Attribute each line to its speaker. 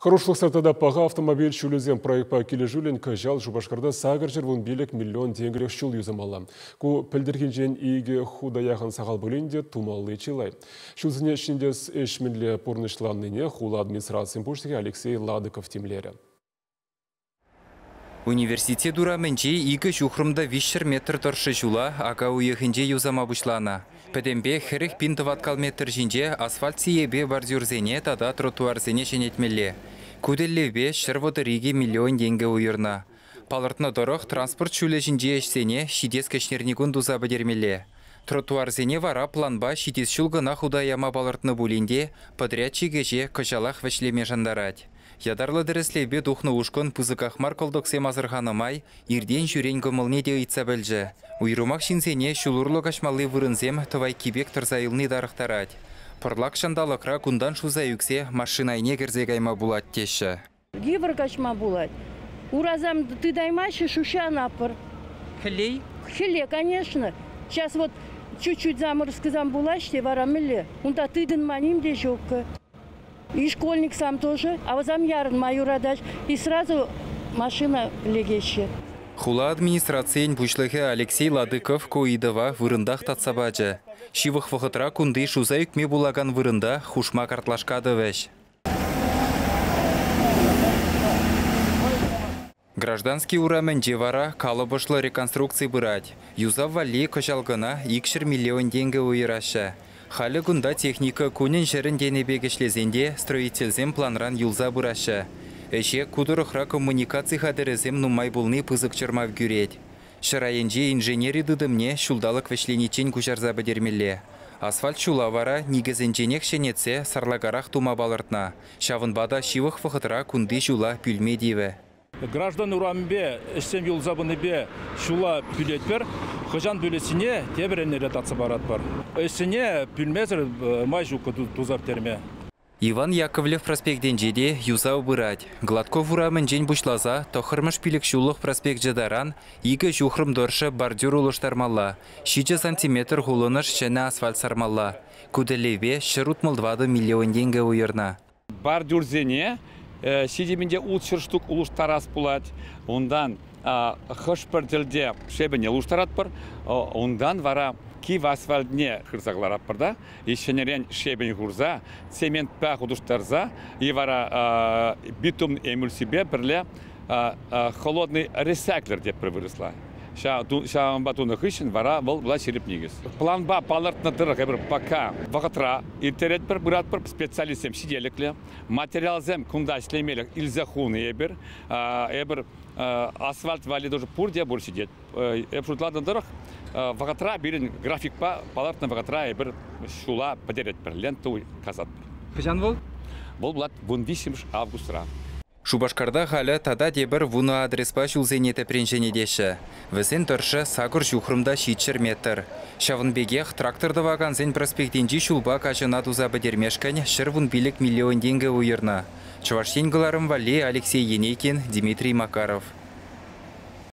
Speaker 1: Хорошлық сартада паға автомобиль шүлізен проектпа келі жүлін жал Жубашқарда сағыр жервун билік миллион тенгірек шүл юзамалы. Ку пілдірген жен иге худаяғын сағал бөлінде тумалы чилай. Шүлзіне ішіндес эшмінлі порнышланныне хула администрациян пуштығы Алексей Ладыков темлері.
Speaker 2: Университет ураменче игі жухрымда 5 метр торшы жула аға уйықынже юзама бұшлана. Пәдембе хірік пинтываткал метр жинже асфальт сиебе бордюрзене тада тротуарзене шенетмелі. Күделлебе шырводы риге миллион денге уйырна. Палыртны дорық транспорт шүлі жинже ешсене шидес кәшнернигун дуза бәдермелі. Тротуарзене вара планба шидес шулгына худаяма балыртны булинде подрядчигеже кожалақ вәшлеме жандарать. Ядарлы дәреслебе духны ушкон пызыках маркалдық семазырғанымай, ирден жүрен көмілне де ұйтса бәлжі. Уйрумақ шинзене шулурлы кашмалы вырынзем тывай кибек тұрзайылны дарықтарад. Пырлак шандалықра күндан шуза үксе машинайне кірзе гайма булат теші.
Speaker 3: Гибір кашма булат. Уразам ты даймаши шуша напыр.
Speaker 2: Хілей?
Speaker 3: Хіле, конечно. Сейчас вот чуть-чуть заморозкызам булаште варамеле. Унда тыдын маним де жокка. И школьник сам тоже, а вот сам ярын мою радач, и сразу машина легещет.
Speaker 2: Хула администрациян бушлығы Алексей Ладыков коидова вырындақ татсабаджы. Шивых вғытра күнді шуза үкме булаган вырында хушма картлашкады вәш. Гражданский урамен жевара калыбышлы реконструкции бырать. Юза вали кожалгына 2 миллион денге уйраша. Халі күнда техника күнін жерін денебегішлезенде строительзем планран юлза бұраша. Әше кудырықра коммуникаций хадырызем нумай болны пызық чырмав күрет. Шырайынже инженери дыдымне шулдалық вешленечен күжарза бәдермелі. Асфальт шулавара нигізінженек шенетсе сарлагарақ тума балыртна. Шавынбада шивық вғытра күнді жула пүлме дейві.
Speaker 4: Граждан урамбе, ішсем юлзабыныбе шула пүлетпер, хыжан бөлесіне тебіренері татсы барат бар. Ішсіне пүлмезір май жуқы тузар терме.
Speaker 2: Иван Яковлев проспектен жеде юзау бұрад. Гладков урамын жен бұшлаза, тоқырмыш пілік шулық проспект жедаран, игі жухрым доршы бордюр улыштармалла. 6 сантиметр хулыныш шәне асфальт сармалла. Күделеве шырут 2 миллион денге уйырна.
Speaker 5: Бордюрзене Сидимінде ұлтшыр штук ұлыштарас бұлад, ондан қыш бірділде шебіне ұлыштарат бір, ондан вара кив асфальтне қырзағларап бірда, ешенерен шебіне құрза, цемент пәқ ұлыштарза, и вара битум эмульсибе бірле холодный ресайклер деп бір вырысла. Шаам батуны хышын вара бұл шеріп негіз. Планба палыртны дырық әбір пока вағытра интернет бір бұрат бір специалистем сиделіклі, материалзем күнда ішлемелік илзахуны әбір асфальт вали даже пұрде бұр сидет. Әбшутладын дырық вағытра бірін график па палыртны вағытра әбір шула падерет бір ленту казат бір.
Speaker 2: Қыжан бұл?
Speaker 5: Бұл 18 августра.
Speaker 2: Шубашкарда халі тада дебір вуны адреспа шулзенеті пренжені деші. Візен тұршы сағыр жухрымда 6 метр. Шавынбегех тракторды вағанзен проспектенжі шулба қажына туза бідермешкін шырвун билік миллион денге уйырна. Чувашсен ғыларым вали Алексей Енейкин, Дмитрий Макаров.